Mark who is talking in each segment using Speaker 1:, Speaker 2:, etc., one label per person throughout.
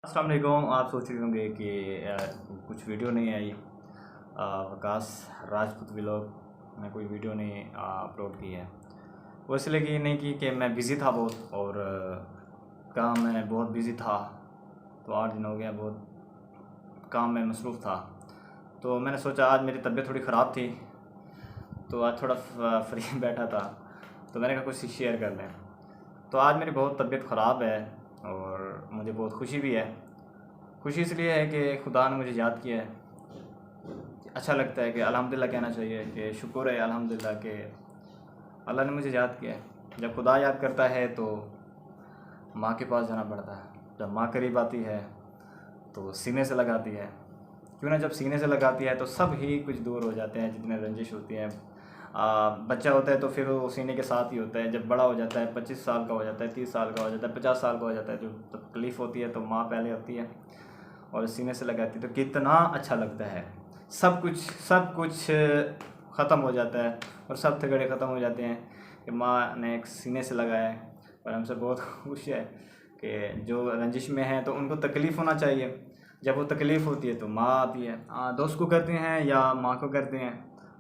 Speaker 1: अस्सलाम वालेकुम। आप सोच रहे होंगे कि कुछ वीडियो नहीं आई। वकास राजपूत व्लॉग में कोई वीडियो नहीं अपलोड की है। वो इसलिए की नहीं की कि मैं बिज़ी था बहुत, और काम में बहुत बिज़ी था। तो 8 दिन हो गया बहुत काम में मसरूफ़ था। तो मैंने सोचा आज मेरी तबीयत थोड़ी ख़राब थी, तो आज थोड़ा फ्री बैठा था, तो मैंने कहा कुछ शेयर कर लें। तो आज मेरी बहुत तबीयत ख़राब है और मुझे बहुत खुशी भी है। खुशी इसलिए है कि खुदा ने मुझे याद किया है। अच्छा लगता है कि अल्हम्दुलिल्लाह कहना चाहिए कि शुक्र है अल्हम्दुलिल्लाह कि अल्लाह ने मुझे याद किया है। जब खुदा याद करता है तो माँ के पास जाना पड़ता है। जब माँ करीब आती है तो सीने से लगाती है। क्यों ना, जब सीने से लगाती है तो सब ही कुछ दूर हो जाते हैं, जितने रंजिश होती हैं। बच्चा होता है तो फिर वो सीने के साथ ही होता है। जब बड़ा हो जाता है, 25 साल का हो जाता है, 30 साल का हो जाता है, 50 साल का हो जाता है, जो तकलीफ़ होती है तो माँ पहले होती है और सीने से लगाती है, तो कितना अच्छा लगता है। सब कुछ ख़त्म हो जाता है और सब झगड़े ख़त्म हो जाते हैं कि माँ ने एक सीने से लगाया है। और हमसे बहुत खुश है कि जो रंजिश में हैं तो उनको तकलीफ़ होना चाहिए। जब वो तकलीफ़ होती है तो माँ आती है। दोस्त को करते हैं या माँ को करते हैं।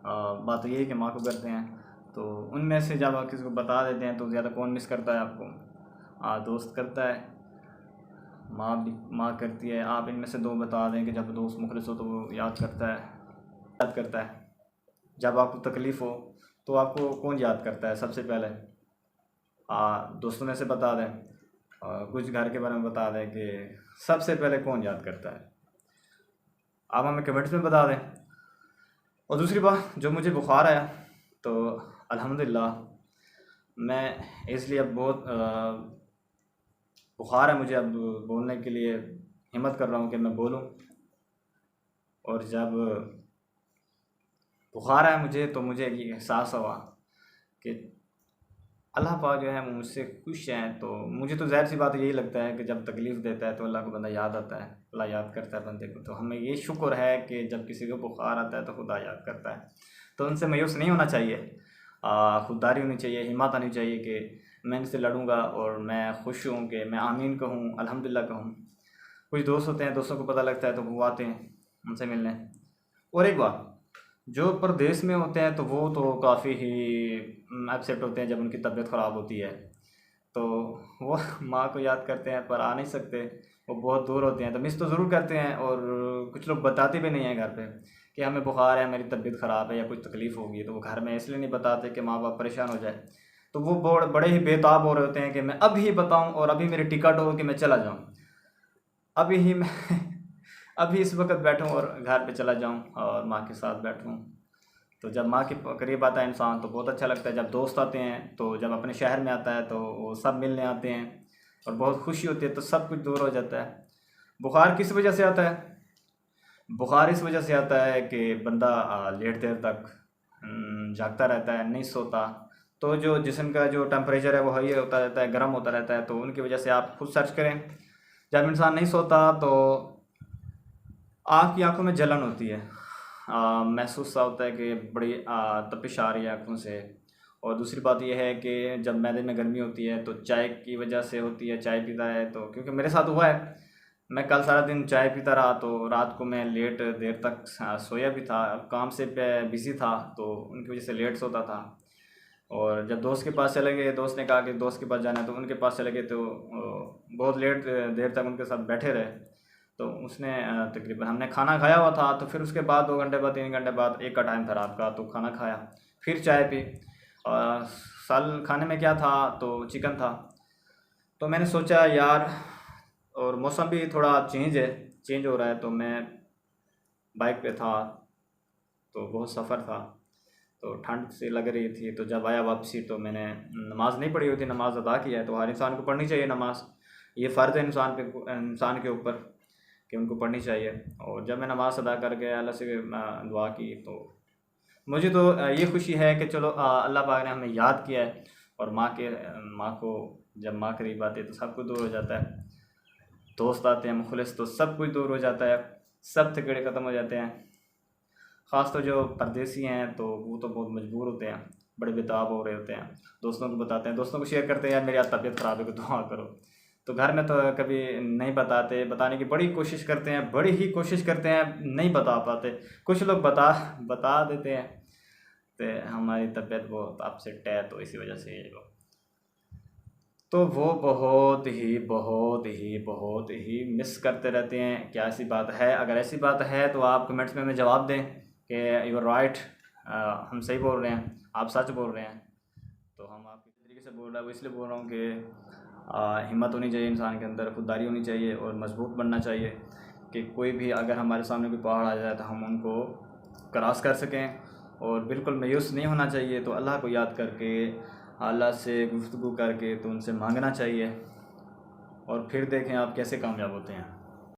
Speaker 1: बात तो यही है कि माँ को करते हैं। तो उनमें से जब आप किसी को बता देते हैं तो ज़्यादा कौन मिस करता है आपको? दोस्त करता है, माँ करती है। आप इनमें से 2 बता दें कि जब दोस्त मुखलिस हो तो वो याद करता है। जब आपको तकलीफ़ हो तो आपको कौन याद करता है सबसे पहले? दोस्तों में से बता दें, कुछ घर के बारे में बता दें कि सबसे पहले कौन याद करता है। आप हमें कमेंट्स में बता दें। और दूसरी बात, जो मुझे बुखार आया तो अल्हम्दुलिल्लाह मैं इसलिए अब बहुत बुखार है मुझे, अब बोलने के लिए हिम्मत कर रहा हूँ कि मैं बोलूँ। और जब बुखार आया मुझे तो मुझे ये एहसास हुआ कि अल्लाह पाक जो है मुझसे खुश हैं। तो मुझे तो ज़ाहिर सी बात यही लगता है कि जब तकलीफ़ देता है तो अल्लाह को बंदा याद आता है, अल्लाह याद करता है बंदे को। तो हमें ये शुक्र है कि जब किसी को बुखार आता है तो खुदा याद करता है। तो उनसे मायूस नहीं होना चाहिए। खुददारी होनी चाहिए, हिम्मत आनी चाहिए कि मैं इनसे लड़ूंगा और मैं खुश हूँ कि मैं आमीन कहूँ, अल्हम्दुलिल्लाह कहूँ। कुछ दोस्त होते हैं, दोस्तों को पता लगता है तो वो आते हैं उनसे मिलने। और एक बात, जो परदेश में होते हैं तो वो तो काफ़ी ही अपसेट होते हैं जब उनकी तबीयत ख़राब होती है। तो वो माँ को याद करते हैं पर आ नहीं सकते, वो बहुत दूर होते हैं। तो मिस तो ज़रूर करते हैं, और कुछ लोग बताते भी नहीं हैं घर पे कि हमें बुखार है, मेरी तबीयत ख़राब है या कुछ तकलीफ़ होगी। तो वो घर में इसलिए नहीं बताते कि माँ बाप परेशान हो जाए। तो वो बड़े ही बेताब हो रहे होते हैं कि मैं अभी बताऊँ और अभी मेरी टिकट हो कि मैं चला जाऊँ, अभी ही मैं अभी इस वक्त बैठूँ और घर पे चला जाऊँ और माँ के साथ बैठूँ। तो जब माँ के करीब आता है इंसान तो बहुत अच्छा लगता है। जब दोस्त आते हैं, तो जब अपने शहर में आता है तो वो सब मिलने आते हैं और बहुत खुशी होती है, तो सब कुछ दूर हो जाता है। बुखार किस वजह से आता है? बुखार इस वजह से आता है कि बंदा लेट देर तक जागता रहता है, नहीं सोता। तो जो जिस्म का जो टेम्परेचर है वो हाई होता रहता है, गर्म होता रहता है। तो उनकी वजह से आप खुद सर्च करें, जब इंसान नहीं सोता तो आपकी आंखों में जलन होती है। महसूस सा होता है कि बड़ी तपिश आ रही है आँखों से। और दूसरी बात यह है कि जब मैदे में गर्मी होती है तो चाय की वजह से होती है। चाय पीता है तो, क्योंकि मेरे साथ हुआ है, मैं कल सारा दिन चाय पीता रहा तो रात को मैं लेट देर तक सोया भी था। काम से बिज़ी था तो उनकी वजह से लेट सोता था। और जब दोस्त के पास चले गए, दोस्त ने कहा कि दोस्त के पास जाना है, तो उनके पास चले गए तो बहुत लेट देर तक उनके साथ बैठे रहे। तो उसने तकरीबन, हमने खाना खाया हुआ था, तो फिर उसके बाद 2 घंटे बाद 3 घंटे बाद 1 का टाइम था रात का, तो खाना खाया, फिर चाय पी। और साल खाने में क्या था, तो चिकन था। तो मैंने सोचा यार, और मौसम भी थोड़ा चेंज हो रहा है, तो मैं बाइक पे था तो बहुत सफ़र था, तो ठंड सी लग रही थी। तो जब आया वापसी तो मैंने नमाज़ नहीं पढ़ी हुई थी, नमाज़ अदा किया है। तो हर इंसान को पढ़नी चाहिए नमाज़, ये फ़र्ज़ है इंसान के ऊपर कि उनको पढ़नी चाहिए। और जब मैं नमाज़ अदा कर गया, अल्लाह से दुआ की, तो मुझे तो ये खुशी है कि चलो अल्लाह पाक ने हमें याद किया है। और माँ को जब माँ करीब आती है तो सब कुछ दूर हो जाता है। दोस्त आते हैं मुखलिस तो सब कुछ दूर हो जाता है, सब झगड़े ख़त्म हो जाते हैं। ख़ास तो जो परदेसी हैं तो वो तो बहुत मजबूर होते हैं, बड़े बेताब हो रहे होते हैं। दोस्तों को बताते हैं, दोस्तों को शेयर करते हैं, यार मेरी आज तबीयत ख़राब है, दुआ करो। तो घर में तो कभी नहीं बताते, बताने की बड़ी कोशिश करते हैं, बड़ी ही कोशिश करते हैं, नहीं बता पाते। कुछ लोग बता देते हैं, तो हमारी तबीयत बहुत अपसेट है, तो इसी वजह से ये लोग, तो वो बहुत ही मिस करते रहते हैं। क्या ऐसी बात है? अगर ऐसी बात है तो आप कमेंट्स में हमें जवाब दें कि यू आर राइट, हम सही बोल रहे हैं, आप सच बोल रहे हैं। तो हम आपके तरीके से बोल रहा है वो इसलिए बोल रहा हूँ कि हिम्मत होनी चाहिए इंसान के अंदर, खुददारी होनी चाहिए और मजबूत बनना चाहिए कि कोई भी अगर हमारे सामने कोई पहाड़ आ जाए तो हम उनको क्रॉस कर सकें। और बिल्कुल मायूस नहीं होना चाहिए, तो अल्लाह को याद करके, अल्लाह से गुफ्तगू करके तो उनसे मांगना चाहिए, और फिर देखें आप कैसे कामयाब होते हैं।